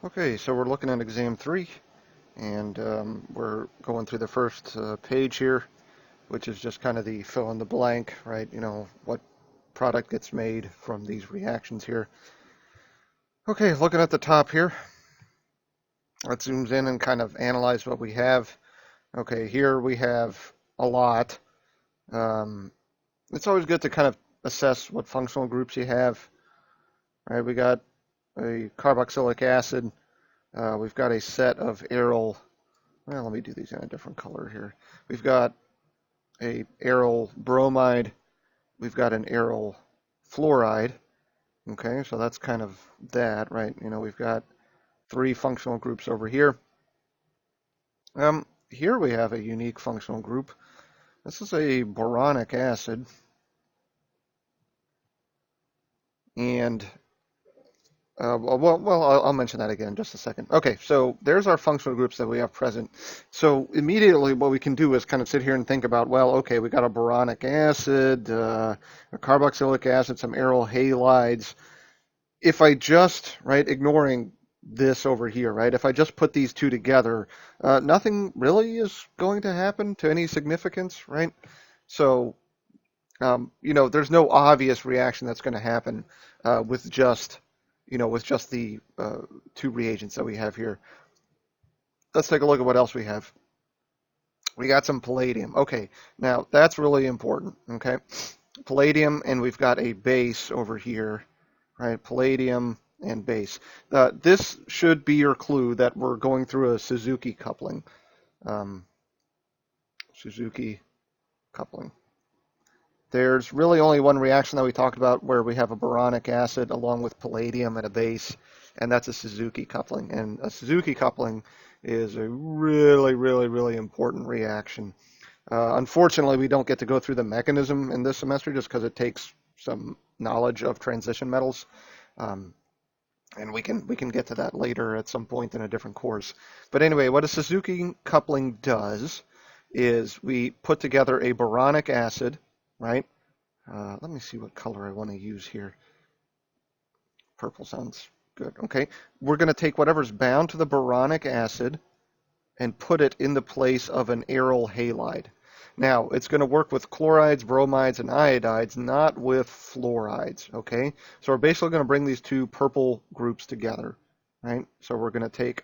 Okay, so we're looking at exam 3, and we're going through the first page here, which is just kind of the fill in the blank, right? You know, what product gets made from these reactions here. Okay, looking at the top here, let's zoom in and kind of analyze what we have. Okay, here we have a lot. Um, it's always good to kind of assess what functional groups you have, right? We got a carboxylic acid. We've got a set of aryl. Well, let me do these in a different color here. We've got a aryl bromide. We've got an aryl fluoride. Okay, so that's kind of that, right? You know, we've got 3 functional groups over here. Here we have a unique functional group. This is a boronic acid, and I'll mention that again in just a second. Okay, so there's our functional groups that we have present. So immediately what we can do is kind of sit here and think about, well, okay, we got a boronic acid, a carboxylic acid, some aryl halides. If I just, right, ignoring this over here, right, if I just put these two together, nothing really is going to happen to any significance, right? So, you know, there's no obvious reaction that's going to happen with just with just the 2 reagents that we have here. Let's take a look at what else we have. We got some palladium. Okay, now that's really important. Okay, palladium, and we've got a base over here, right? Palladium and base. This should be your clue that we're going through a Suzuki coupling. Um, Suzuki coupling. There's really only one reaction that we talked about where we have a boronic acid along with palladium and a base, and that's a Suzuki coupling. And a Suzuki coupling is a really, really, really important reaction. Unfortunately, we don't get to go through the mechanism in this semester just because it takes some knowledge of transition metals. Um, and we can get to that later at some point in a different course. But anyway, what a Suzuki coupling does is we put together a boronic acid, right? Let me see what color I want to use here. Purple sounds good. Okay, we're going to take whatever's bound to the boronic acid and put it in the place of an aryl halide. Now, it's going to work with chlorides, bromides, and iodides, not with fluorides, okay? So we're basically going to bring these 2 purple groups together, right? So we're going to take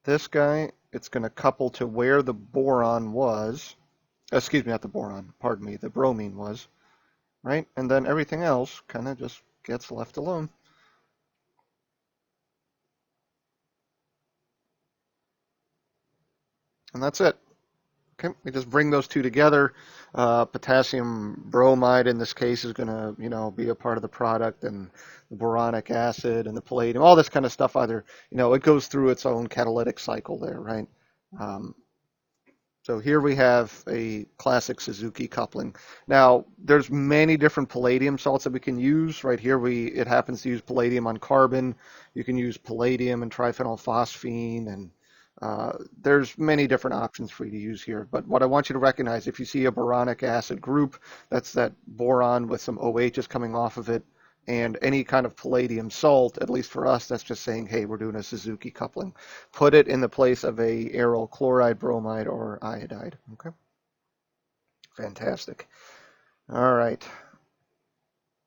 this guy, it's going to couple to where the boron was, excuse me, not the boron, pardon me, the bromine was, right? And then everything else kind of just gets left alone. And that's it. Okay, we just bring those 2 together. Potassium bromide in this case is going to, be a part of the product, and the boronic acid and the palladium, all this kind of stuff. Either, it goes through its own catalytic cycle there, right? Um, so here we have a classic Suzuki coupling. Now, there's many different palladium salts that we can use. Right here, it happens to use palladium on carbon. You can use palladium and triphenylphosphine, and there's many different options for you to use here. But what I want you to recognize, if you see a boronic acid group, that's that boron with some OHs coming off of it, and any kind of palladium salt, at least for us, that's just saying, hey, we're doing a Suzuki coupling. Put it in the place of a aryl chloride, bromide, or iodide. Okay, fantastic. All right.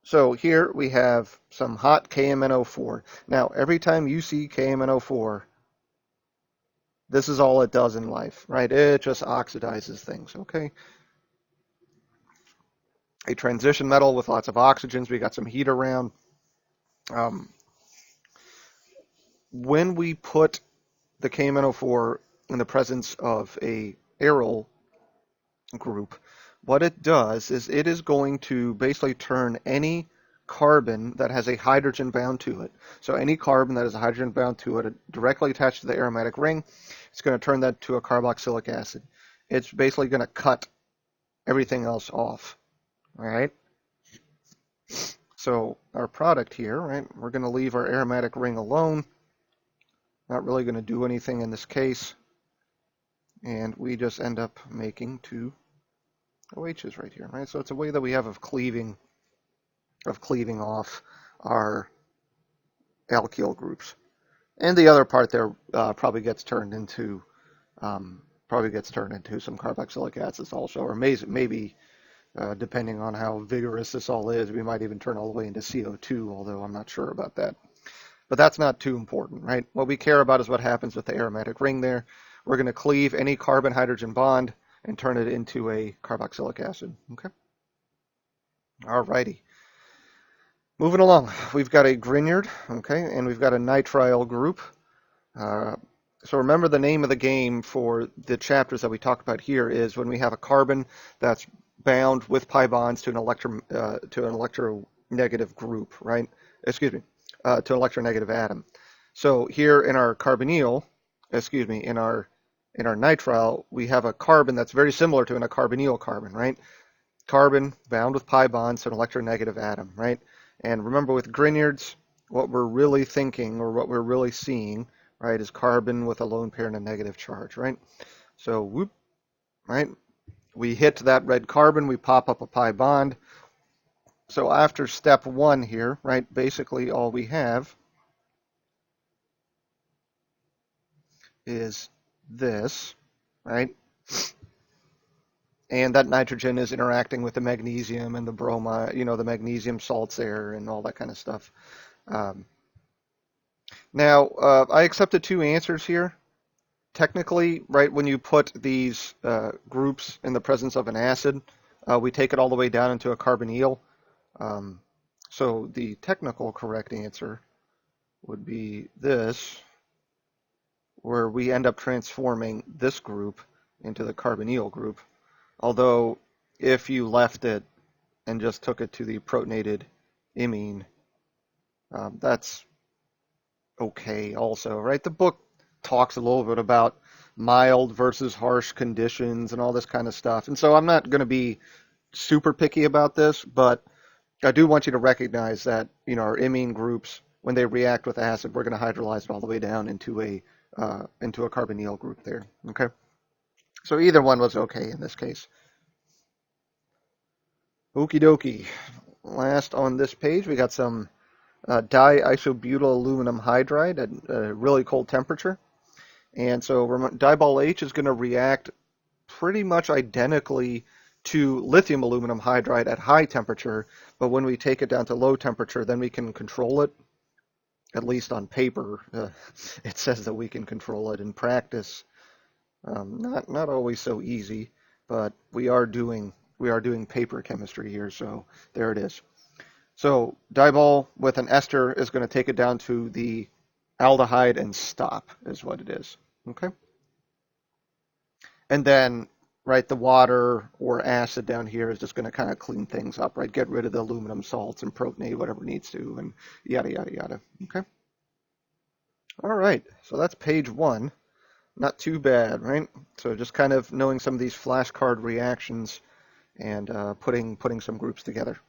So here we have some hot KMnO4. Now, every time you see KMnO4, this is all it does in life, right? It just oxidizes things, okay? A transition metal with lots of oxygens. We got some heat around. Um, when we put the KMnO4 in the presence of a aryl group, what it does is it is going to basically turn any carbon that has a hydrogen bound to it. So any carbon that has a hydrogen bound to it directly attached to the aromatic ring, it's going to turn that to a carboxylic acid. It's basically going to cut everything else off. All right. So our product here, right, we're going to leave our aromatic ring alone. Not really going to do anything in this case. And we just end up making 2 OHs right here, right? So it's a way that we have of cleaving off our alkyl groups. And the other part there probably gets turned into some carboxylic acids also, or maybe depending on how vigorous this all is, we might even turn all the way into CO2, although I'm not sure about that. But that's not too important, right? What we care about is what happens with the aromatic ring there. We're going to cleave any carbon-hydrogen bond and turn it into a carboxylic acid. Okay. All righty. Moving along, we've got a Grignard, okay, and we've got a nitrile group. So remember the name of the game for the chapters that we talked about here is when we have a carbon that's bound with pi bonds to an electronegative group, right? Excuse me, to an electronegative atom. So here in our carbonyl, in our nitrile, we have a carbon that's very similar to a carbonyl carbon, right? Carbon bound with pi bonds to an electronegative atom, right? And remember with Grignards, what we're really thinking or what we're really seeing, right, is carbon with a lone pair and a negative charge, right? So whoop, right? We hit that red carbon, we pop up a pi bond. So after step one here, right, basically all we have is this, right? And that nitrogen is interacting with the magnesium and the bromide, the magnesium salts there and all that kind of stuff. Now, I accepted two answers here. Technically, right, when you put these groups in the presence of an acid, we take it all the way down into a carbonyl. So the technical correct answer would be this, where we end up transforming this group into the carbonyl group. Although, if you left it and just took it to the protonated imine, that's okay also, right? The book talks a little bit about mild versus harsh conditions and all this kind of stuff. And so I'm not going to be super picky about this, but I do want you to recognize that, our imine groups, when they react with acid, we're going to hydrolyze it all the way down into a carbonyl group there. Okay. So either one was okay in this case. Okie dokie. Last on this page, we got some diisobutyl aluminum hydride at a really cold temperature. And so dibol H is going to react pretty much identically to lithium aluminum hydride at high temperature, but when we take it down to low temperature, then we can control it. At least on paper, it says that we can control it. In practice, not always so easy, but we are doing paper chemistry here, so there it is. So dibol with an ester is going to take it down to the aldehyde and stop, is what it is. Okay? And then, right, the water or acid down here is just going to kind of clean things up, right? Get rid of the aluminum salts and protonate whatever it needs to, and yada, yada, yada. Okay? All right, so that's page one. Not too bad, right? So just kind of knowing some of these flashcard reactions and putting some groups together.